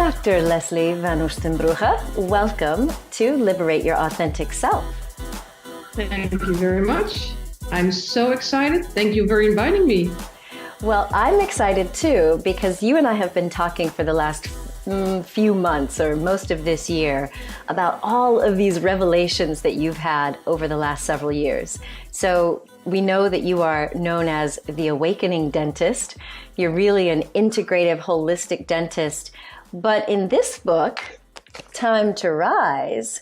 Dr. Leslie van Oostenbrugge, welcome to Liberate Your Authentic Self. Thank you very much. I'm so excited. Thank you for inviting me. Well, I'm excited too because you and I have been talking for the last few months or most of this year about all of these revelations that you've had over the last several years. So we know that you are known as the awakening dentist. You're really an integrative, holistic dentist. But in this book, Time to Rise,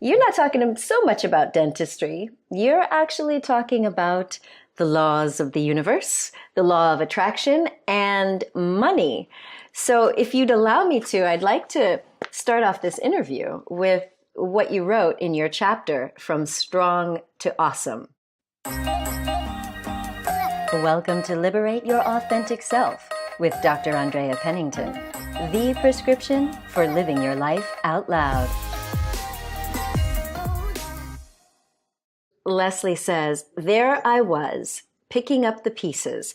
you're not talking so much about dentistry. You're actually talking about the laws of the universe, the law of attraction, and money. So if you'd allow me to, I'd like to start off this interview with what you wrote in your chapter, From Strong to Awesome. Welcome to Liberate Your Authentic Self with Dr. Andrea Pennington, the prescription for living your life out loud. Leslie says, there I was, picking up the pieces,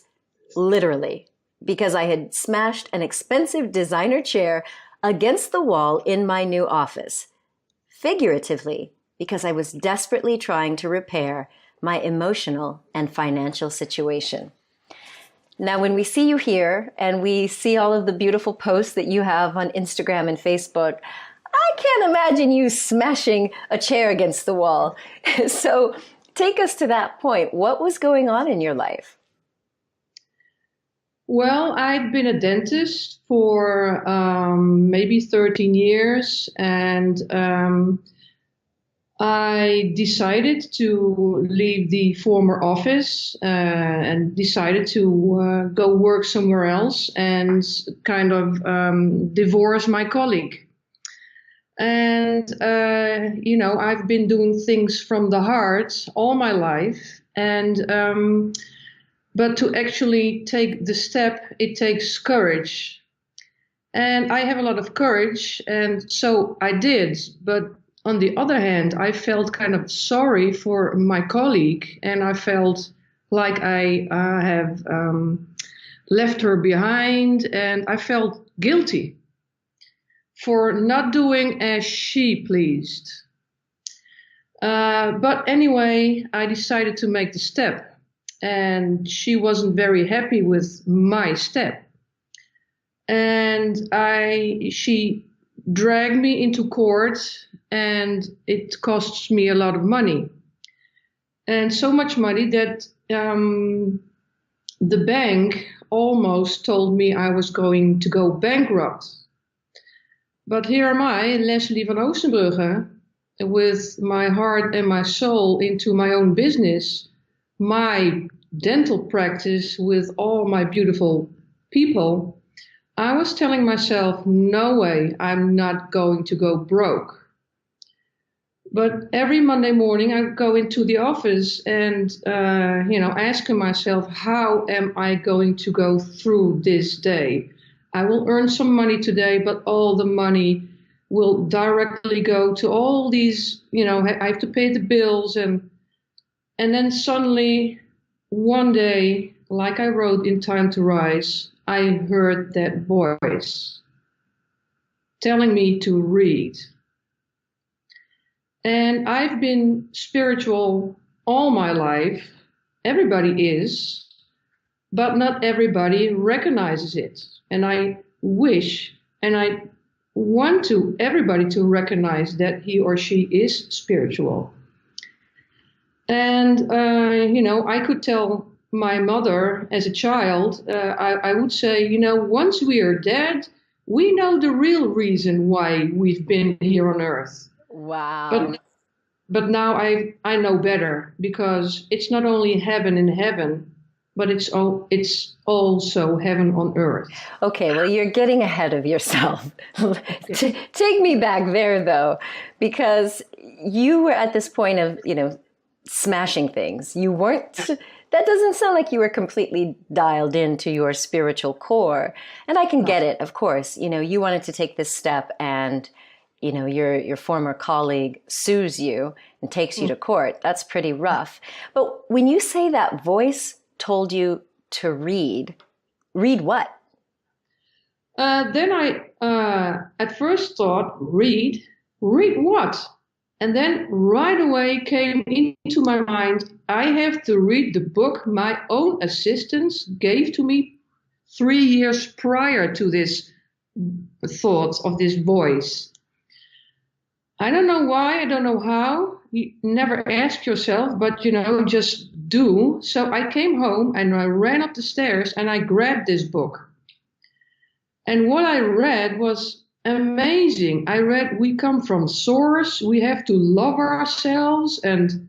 literally, because I had smashed an expensive designer chair against the wall in my new office. Figuratively, because I was desperately trying to repair my emotional and financial situation. Now, when we see you here and we see all of the beautiful posts that you have on Instagram and Facebook, I can't imagine you smashing a chair against the wall. So take us to that point. What was going on in your life? Well, I'd been a dentist for maybe 13 years, and I decided to leave the former office and decided to go work somewhere else and kind of divorce my colleague. And, I've been doing things from the heart all my life. And but to actually take the step, it takes courage. And I have a lot of courage, and so I did. But on the other hand, I felt kind of sorry for my colleague, and I felt like I have left her behind, and I felt guilty for not doing as she pleased. But anyway, I decided to make the step, and she wasn't very happy with my step. And she dragged me into court, and it costs me a lot of money. And so much money that the bank almost told me I was going to go bankrupt. But here am I, Leslie van Oostenbrugge, with my heart and my soul into my own business, my dental practice with all my beautiful people. I was telling myself, no way, I'm not going to go broke. But every Monday morning I go into the office and, asking myself, how am I going to go through this day? I will earn some money today, but all the money will directly go to all these, I have to pay the bills. And then suddenly one day, like I wrote in Time to Rise, I heard that voice telling me to read. And I've been spiritual all my life. Everybody is, but not everybody recognizes it. And I wish, and I want everybody to recognize that he or she is spiritual. And, I could tell my mother as a child, I would say, once we are dead, we know the real reason why we've been here on earth. Wow. But now I know better, because it's not only heaven in heaven, but it's also heaven on earth. Okay, well, you're getting ahead of yourself. Take me back there, though, because you were at this point of, smashing things. You weren't, that doesn't sound like you were completely dialed into your spiritual core. And I can get it, of course. You wanted to take this step, and, your former colleague sues you and takes you to court. That's pretty rough. But when you say that voice told you to read what? Then I at first thought, read what? And then right away came into my mind, I have to read the book my own assistants gave to me 3 years prior to this thought of this voice. I don't know why, I don't know how. You never ask yourself, but just do. So I came home and I ran up the stairs and I grabbed this book. And what I read was amazing. I read, we come from source, we have to love ourselves. And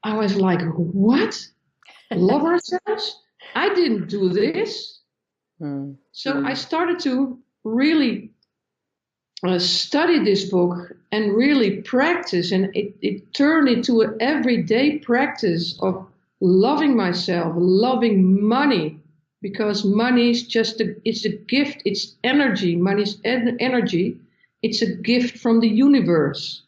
I was like, what? Love ourselves? I didn't do this. So I started to really study this book and really practice. And it turned into an everyday practice of loving myself, loving money. Because money is it's a gift, it's energy. Money's energy. It's a gift from the universe.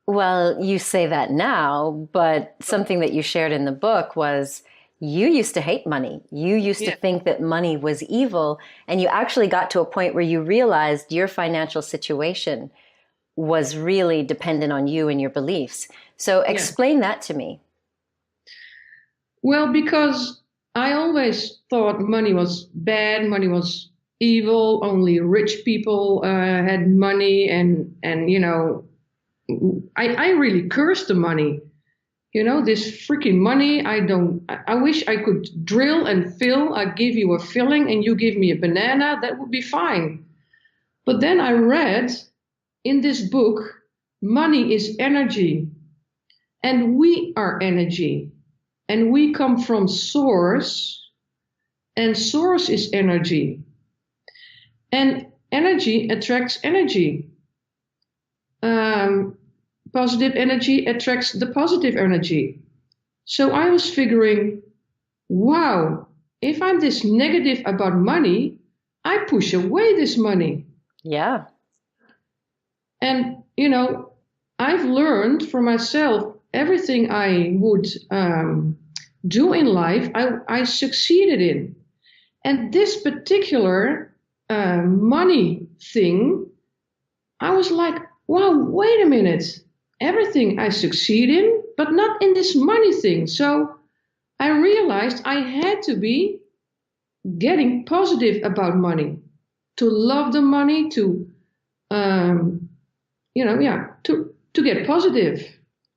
Well, you say that now, but something that you shared in the book was you used to hate money. You used to think that money was evil, and you actually got to a point where you realized your financial situation was really dependent on you and your beliefs. So explain that to me. Well, because I always thought money was bad, money was evil, only rich people had money, and I really cursed the money. This freaking money, I wish I could drill and fill. I give you a filling and you give me a banana, that would be fine. But then I read in this book, money is energy, and we are energy. And we come from source, and source is energy. And energy attracts energy. Positive energy attracts the positive energy. So I was figuring, wow, if I'm this negative about money, I push away this money. Yeah. And, I've learned for myself, everything I would do in life, I succeeded in. And this particular money thing, I was like, wow, wait a minute. Everything I succeed in, but not in this money thing. So I realized I had to be getting positive about money, to love the money, to get positive.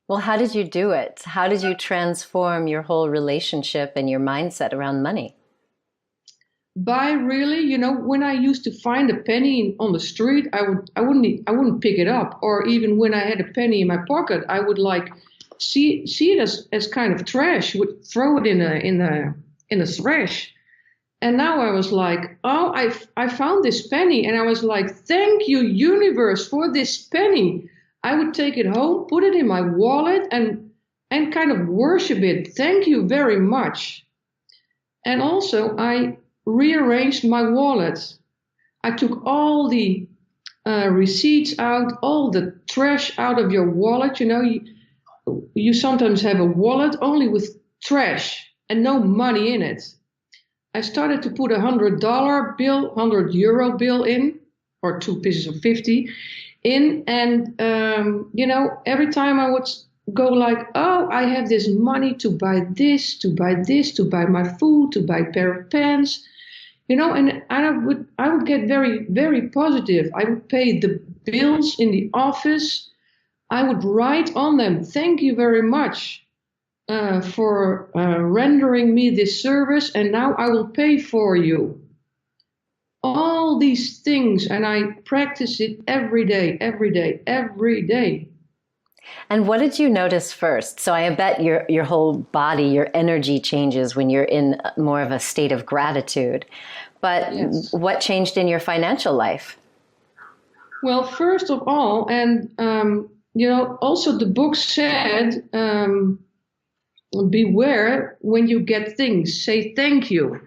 Well, how did you do it? How did you transform your whole relationship and your mindset around money? By really, when I used to find a penny on the street, I wouldn't pick it up. Or even when I had a penny in my pocket, I would see it as kind of trash. Would throw it in a trash. And now I was like, oh, I found this penny, and I was like, thank you, universe, for this penny. I would take it home, put it in my wallet, and kind of worship it. Thank you very much. And also, I rearranged my wallet. I took all the receipts out, all the trash out of your wallet. You sometimes have a wallet only with trash and no money in it. I started to put $100 bill, €100 bill in, or 2 pieces of 50 in. And, every time I would go like, oh, I have this money to buy this, to buy this, to buy my food, to buy a pair of pants. And I would get very, very positive. I would pay the bills in the office. I would write on them, thank you very much for rendering me this service, and now I will pay for you. All these things, and I practice it every day, every day, every day. And what did you notice first? So I bet your whole body, your energy changes when you're in more of a state of gratitude. But yes. What changed in your financial life? Well, first of all, and also the book said, beware when you get things, say thank you.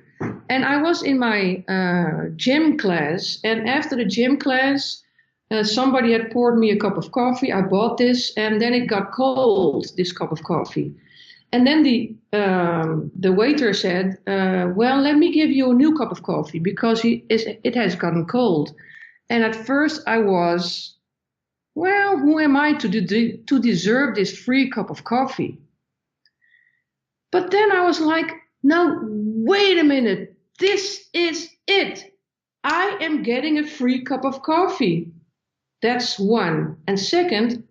And I was in my gym class, and after the gym class, somebody had poured me a cup of coffee. I bought this, and then it got cold, this cup of coffee. And then the waiter said, well, let me give you a new cup of coffee because it has gotten cold. And at first I was, well, who am I to deserve this free cup of coffee? But then I was like, no, wait a minute. This is it. I am getting a free cup of coffee. That's one. And second,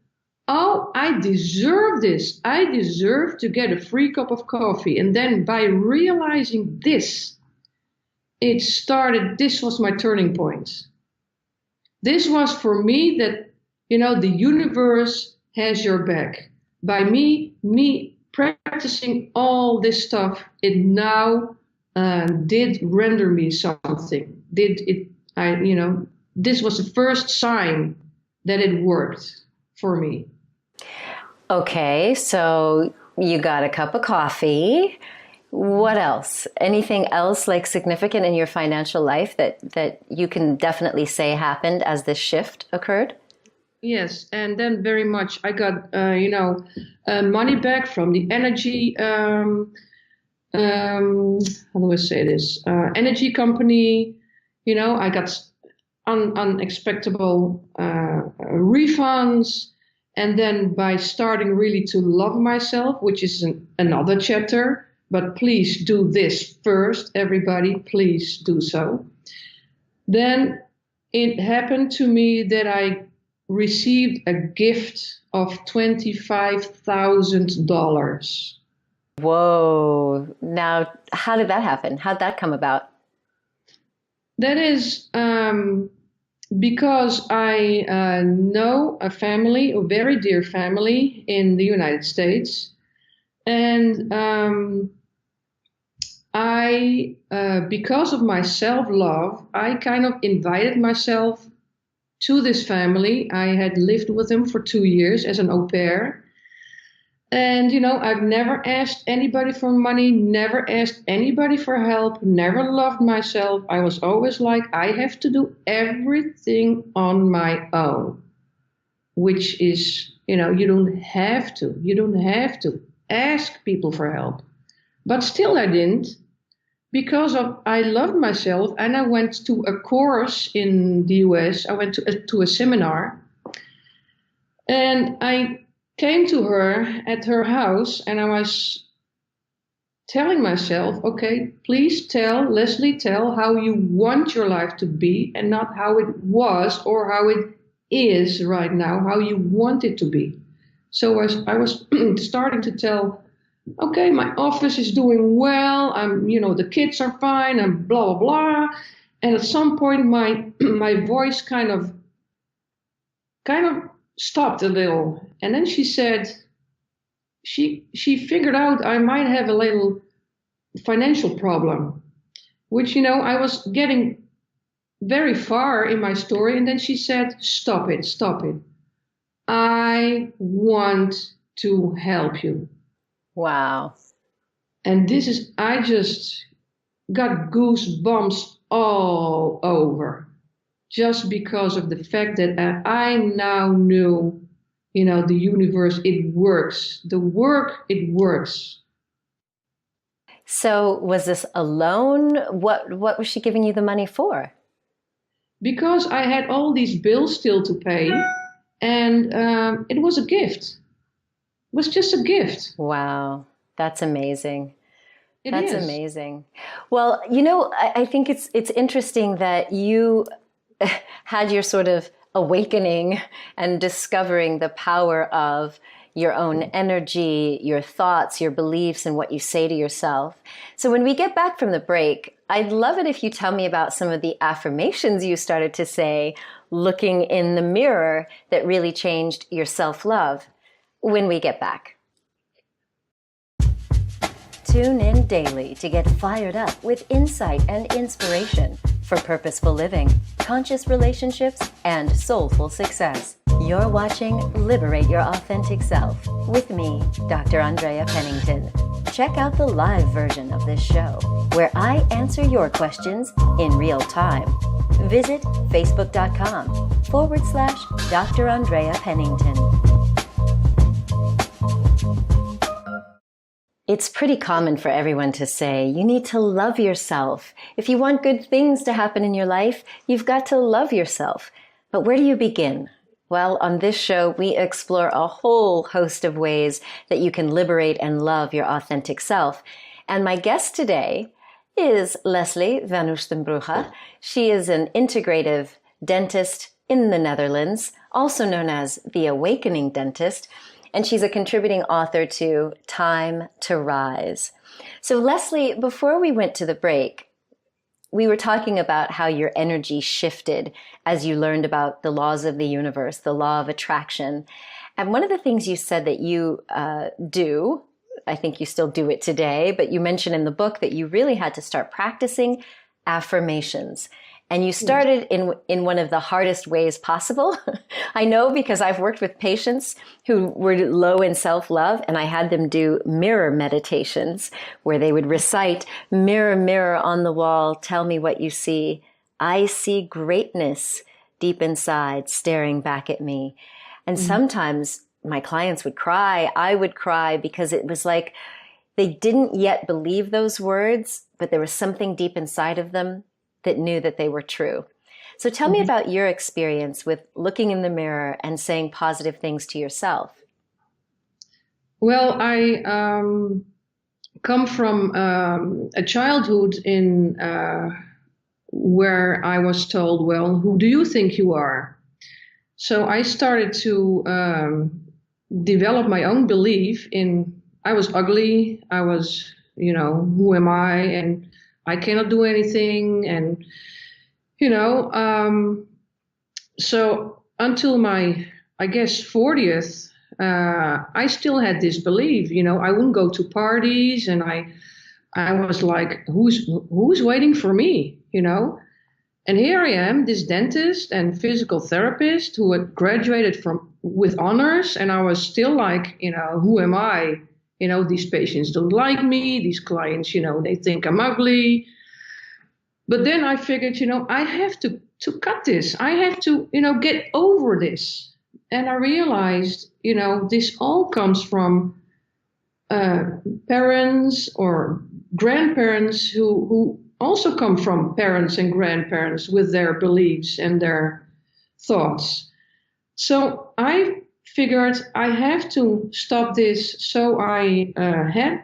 oh, I deserve this. I deserve to get a free cup of coffee. And then by realizing this, this was my turning point. This was for me that, the universe has your back. By me practicing all this stuff, it now did render me something. This was the first sign that it worked for me. Okay, so you got a cup of coffee. What else? Anything else like significant in your financial life that you can definitely say happened as this shift occurred? Yes, and then very much I got, money back from the energy, how do I say this? Energy company. I got unexpected refunds. And then by starting really to love myself, which is another chapter, but please do this first, everybody, please do so. Then it happened to me that I received a gift of $25,000. Whoa. Now, how did that happen? How'd that come about? That is because I know a family, a very dear family in the United States. And because of my self-love, I kind of invited myself to this family. I had lived with them for 2 years as an au pair. And, I've never asked anybody for money, never asked anybody for help, never loved myself. I was always like, I have to do everything on my own, which is, you don't have to. You don't have to ask people for help. But still I didn't, because I loved myself, and I went to a course in the US. I went to a seminar, and I came to her at her house, and I was telling myself, okay, please tell how you want your life to be, and not how it was or how it is right now, how you want it to be. So I was starting to tell, okay, my office is doing well, the kids are fine, and blah, blah, blah. And at some point my voice kind of stopped a little. And then she said, she figured out I might have a little financial problem, which, I was getting very far in my story. And then she said, stop it. I want to help you. Wow. And I just got goosebumps all over, just because of the fact that I now knew, the universe, it works. The work, it works. So was this a loan? What was she giving you the money for? Because I had all these bills still to pay, and it was a gift. It was just a gift. Wow, that's amazing. That's is. amazing. Well, I think it's interesting that you had your sort of awakening and discovering the power of your own energy, your thoughts, your beliefs, and what you say to yourself. So when we get back from the break, I'd love it if you tell me about some of the affirmations you started to say looking in the mirror that really changed your self-love when we get back. Tune in daily to get fired up with insight and inspiration for purposeful living, conscious relationships, and soulful success. You're watching Liberate Your Authentic Self with me, Dr. Andrea Pennington. Check out the live version of this show, where I answer your questions in real time. Visit facebook.com/Dr. Andrea Pennington. It's pretty common for everyone to say, you need to love yourself. If you want good things to happen in your life, you've got to love yourself. But where do you begin? Well, on this show, we explore a whole host of ways that you can liberate and love your authentic self. And my guest today is Leslie van Oostenbrugge. She is an integrative dentist in the Netherlands, also known as the Awakening Dentist. And she's a contributing author to Time to Rise. So Leslie, before we went to the break, we were talking about how your energy shifted as you learned about the laws of the universe, the law of attraction. And one of the things you said that you do, I think you still do it today, but you mentioned in the book that you really had to start practicing affirmations. And you started in one of the hardest ways possible. I know because I've worked with patients who were low in self-love, and I had them do mirror meditations where they would recite, "Mirror, mirror on the wall, tell me what you see. I see greatness deep inside staring back at me." And sometimes my clients would cry. I would cry because it was like they didn't yet believe those words, but there was something deep inside of them that knew that they were true. So tell me about your experience with looking in the mirror and saying positive things to yourself. Well, I come from a childhood in where I was told, well, who do you think you are? So I started to develop my own belief in I was ugly, I was, who am I? And I cannot do anything. And, so until my, I guess, 40th, I still had this belief, I wouldn't go to parties, and I was like, who's waiting for me, And here I am, this dentist and physical therapist who had graduated with honors, and I was still like, who am I? These patients don't like me. These clients, they think I'm ugly. But then I figured, I have to cut this. I have to, get over this. And I realized, this all comes from parents or grandparents who also come from parents and grandparents with their beliefs and their thoughts. So I figured I have to stop this. So I had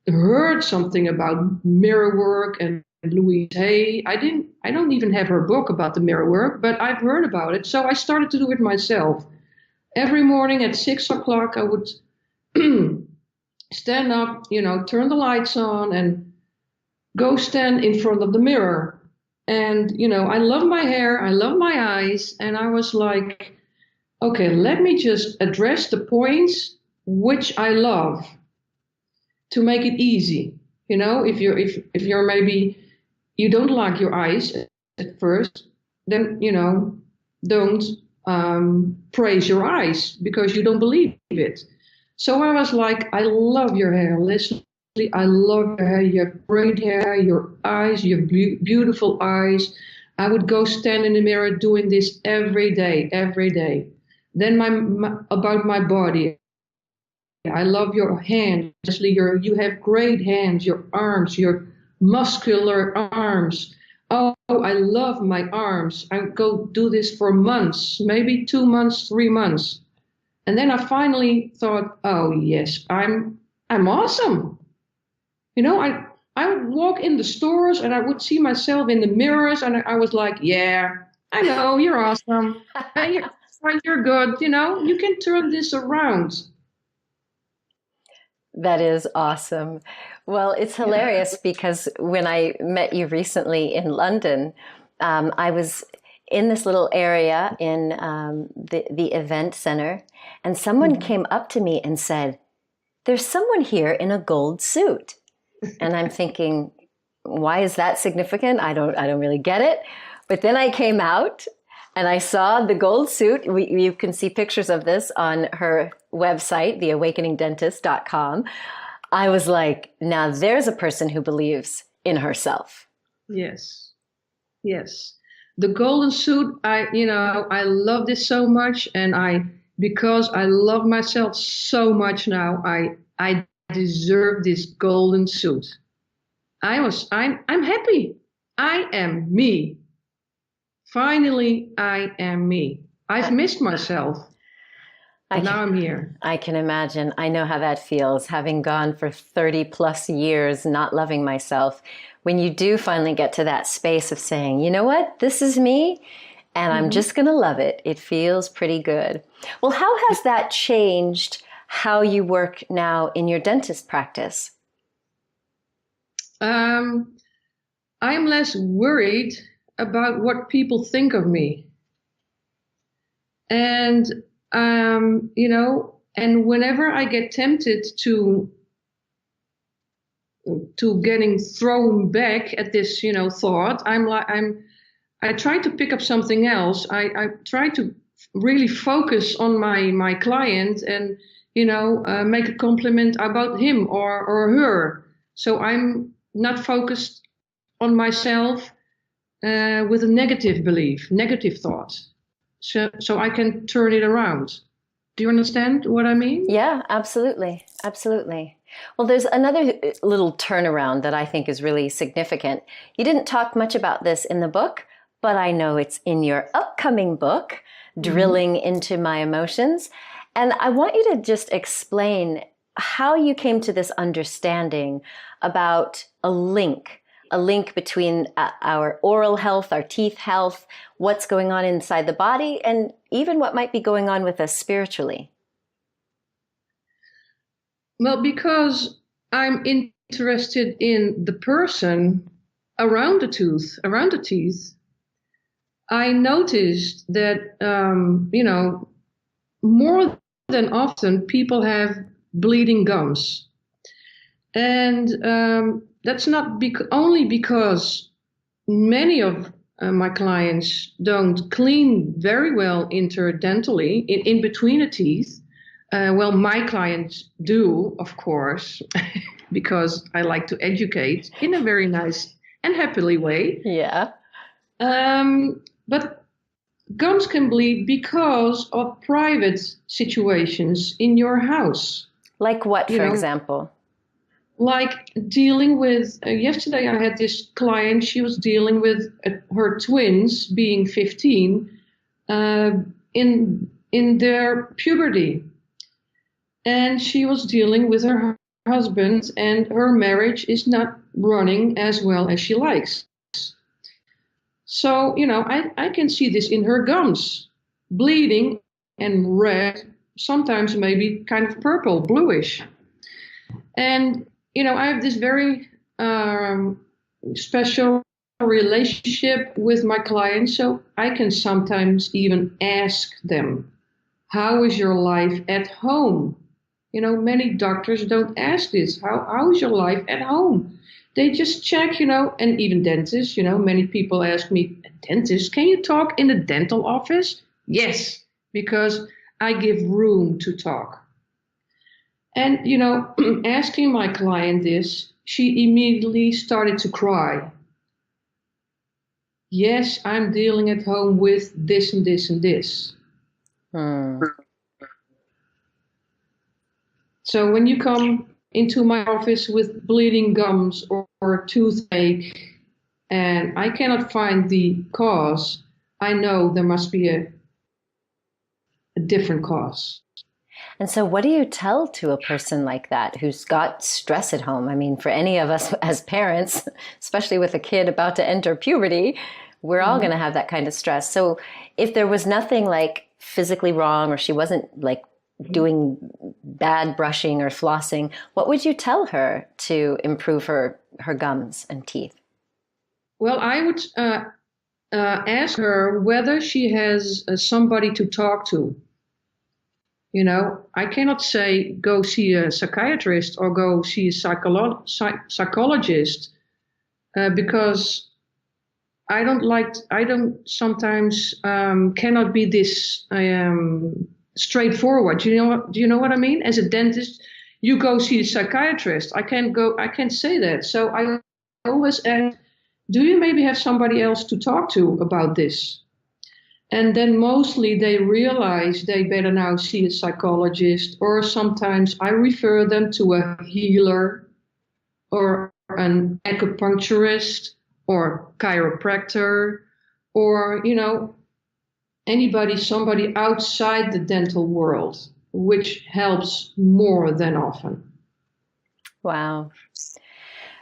heard something about mirror work and Louise Hay. I don't even have her book about the mirror work, but I've heard about it. So I started to do it myself. Every morning at 6 o'clock, I would stand up, turn the lights on and go stand in front of the mirror. And, I love my hair, I love my eyes. And I was like, okay, let me just address the points which I love to make it easy. If you're maybe, you don't like your eyes at first, then, don't praise your eyes because you don't believe it. So I was like, I love your hair, Leslie. I love your hair. You have great hair, your eyes, you have beautiful eyes. I would go stand in the mirror doing this every day. Then about my body. I love your hands, Leslie. You have great hands, your arms, your muscular arms. Oh, I love my arms. I go do this for months, maybe 2 months, 3 months. And then I finally thought, oh yes, I'm awesome. I would walk in the stores and I would see myself in the mirrors and I was like, yeah, I know, you're awesome. Hey, you're good. You can turn this around. That is awesome. Well, it's hilarious because when I met you recently in London, I was in this little area in the event center, and someone came up to me and said, "There's someone here in a gold suit." And I'm thinking, why is that significant? I don't really get it. But then I came out and I saw the gold suit. You can see pictures of this on her website, theawakeningdentist.com. I was like, now there's a person who believes in herself. Yes. The golden suit, I love this so much. And because I love myself so much now, I deserve this golden suit. I'm happy. I am me. Finally, I am me. I've missed myself, but now I'm here. I can imagine. I know how that feels, having gone for 30 plus years not loving myself. When you do finally get to that space of saying, you know what, this is me, and I'm just going to love it, it feels pretty good. Well, how has that changed how you work now in your dentist practice? I'm less worried about what people think of me. And, and whenever I get tempted to getting thrown back at this, thought, I try to pick up something else. I try to really focus on my client and, make a compliment about him or her. So I'm not focused on myself with a negative belief, negative thought. So I can turn it around. Do you understand what I mean? Yeah, absolutely. Absolutely. Well, there's another little turnaround that I think is really significant. You didn't talk much about this in the book, but I know it's in your upcoming book, Drilling into My Emotions. And I want you to just explain how you came to this understanding about a link between our oral health, our teeth health, what's going on inside the body, and even what might be going on with us spiritually. Well, because I'm interested in the person around the teeth, I noticed that, more than often people have bleeding gums. And that's not only because many of my clients don't clean very well interdentally in between the teeth. Well, my clients do, of course, because I like to educate in a very nice and happily way. Yeah. But gums can bleed because of private situations in your house. Like what, for example? Like dealing with, yesterday I had this client, she was dealing with her twins being 15 in their puberty. And she was dealing with her husband, and her marriage is not running as well as she likes. So, I can see this in her gums, bleeding and red, sometimes maybe kind of purple, bluish. And, I have this very special relationship with my clients, so I can sometimes even ask them, how is your life at home? Many doctors don't ask this. How is your life at home? They just check, and even dentists, many people ask me, dentist, can you talk in the dental office? Yes, because I give room to talk. And, asking my client this, she immediately started to cry. Yes, I'm dealing at home with this and this and this. So when you come into my office with bleeding gums or toothache, and I cannot find the cause, I know there must be a different cause. And so what do you tell to a person like that who's got stress at home? I mean, for any of us as parents, especially with a kid about to enter puberty, we're all going to have that kind of stress. So if there was nothing like physically wrong, or she wasn't like doing bad brushing or flossing, what would you tell her to improve her gums and teeth? Well, I would ask her whether she has somebody to talk to. I cannot say go see a psychiatrist or go see a psychologist because I don't sometimes cannot be this straightforward. Do you know what I mean? As a dentist, you go see a psychiatrist. I can't say that. So I always ask, do you maybe have somebody else to talk to about this? And then mostly they realize they better now see a psychologist, or sometimes I refer them to a healer or an acupuncturist or chiropractor, or, somebody outside the dental world, which helps more than often. Wow.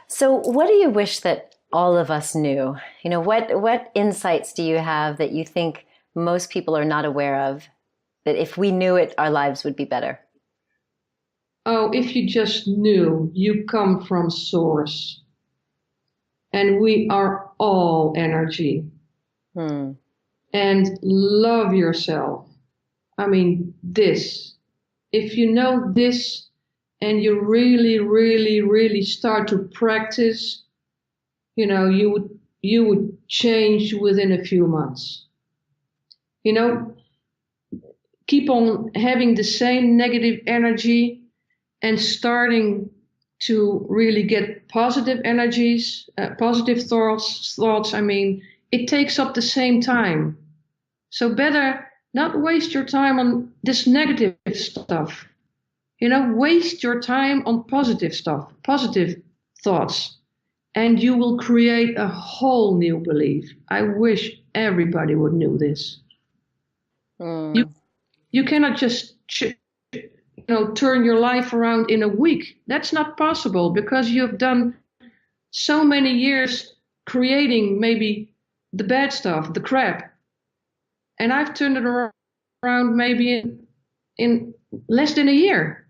So what do you wish that all of us knew? What insights do you have that you think most people are not aware of, that if we knew it, our lives would be better? Oh, if you just knew you come from source and we are all energy. And love yourself. I mean, if you know this and you really, really, really start to practice, you would change within a few months. Keep on having the same negative energy and starting to really get positive energies, positive thoughts. I mean, it takes up the same time. So better not waste your time on this negative stuff. Waste your time on positive stuff, positive thoughts, and you will create a whole new belief. I wish everybody would know this. You cannot just turn your life around in a week. That's not possible, because you've done so many years creating maybe the bad stuff, the crap. And I've turned it around maybe in less than a year.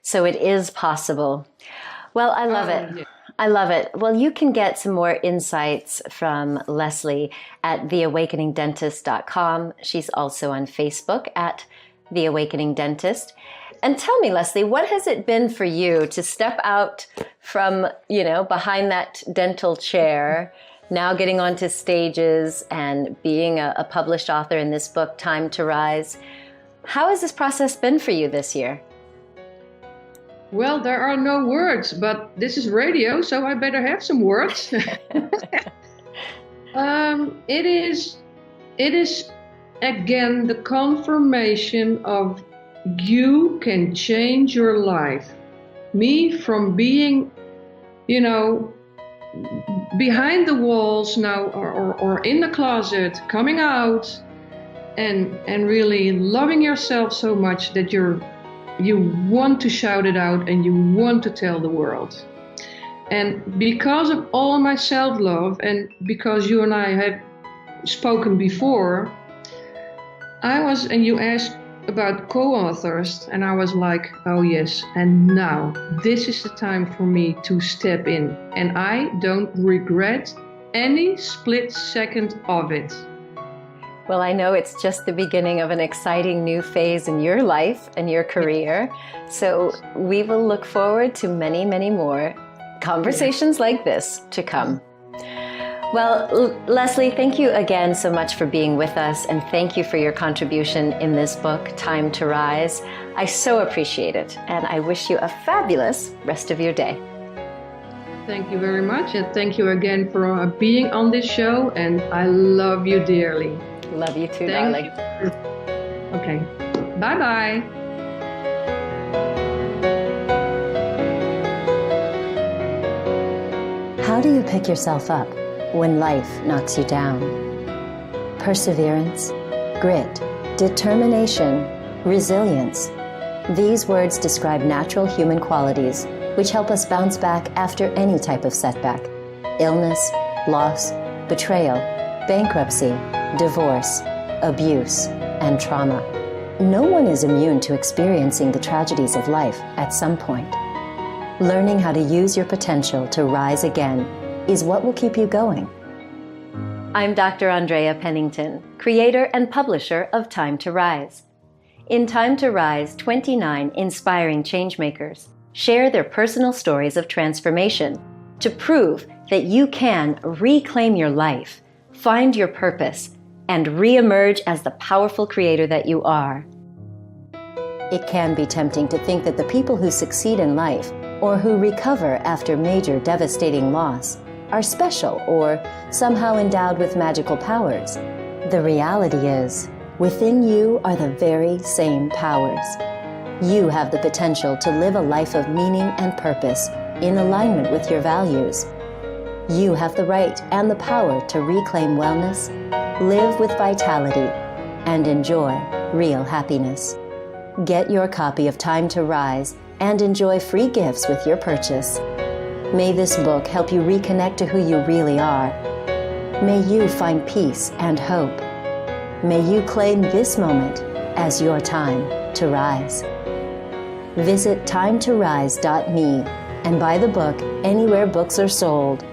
So it is possible. Well, I love it. Yeah. I love it. Well, you can get some more insights from Leslie at theawakeningdentist.com. She's also on Facebook at The Awakening Dentist. And tell me, Leslie, what has it been for you to step out from, behind that dental chair, now getting onto stages and being a published author in this book, Time to Rise? How has this process been for you this year? Well, there are no words, but this is radio, so I better have some words. It is again the confirmation of you can change your life. Me from being, behind the walls now, or in the closet, coming out and really loving yourself so much that you want to shout it out and you want to tell the world. And because of all my self-love, and because you and I have spoken before, and you asked about co-authors, and I was like, oh yes, and now this is the time for me to step in. And I don't regret any split second of it. Well, I know it's just the beginning of an exciting new phase in your life and your career. So we will look forward to many, many more conversations like this to come. Well, Leslie, thank you again so much for being with us, and thank you for your contribution in this book, Time to Rise. I so appreciate it, and I wish you a fabulous rest of your day. Thank you very much, and thank you again for being on this show, and I love you dearly. Love you too, darling. Okay. Bye-bye. How do you pick yourself up when life knocks you down? Perseverance, grit, determination, resilience. These words describe natural human qualities which help us bounce back after any type of setback: illness, loss, betrayal, bankruptcy, divorce, abuse, and trauma. No one is immune to experiencing the tragedies of life at some point. Learning how to use your potential to rise again is what will keep you going. I'm Dr. Andrea Pennington, creator and publisher of Time to Rise. In Time to Rise, 29 inspiring changemakers share their personal stories of transformation to prove that you can reclaim your life, find your purpose, and re-emerge as the powerful creator that you are. It can be tempting to think that the people who succeed in life or who recover after major devastating loss are special or somehow endowed with magical powers. The reality is, within you are the very same powers. You have the potential to live a life of meaning and purpose in alignment with your values. You have the right and the power to reclaim wellness, live with vitality, and enjoy real happiness. Get your copy of Time to Rise and enjoy free gifts with your purchase. May this book help you reconnect to who you really are. May you find peace and hope. May you claim this moment as your time to rise. Visit timetorise.me and buy the book anywhere books are sold.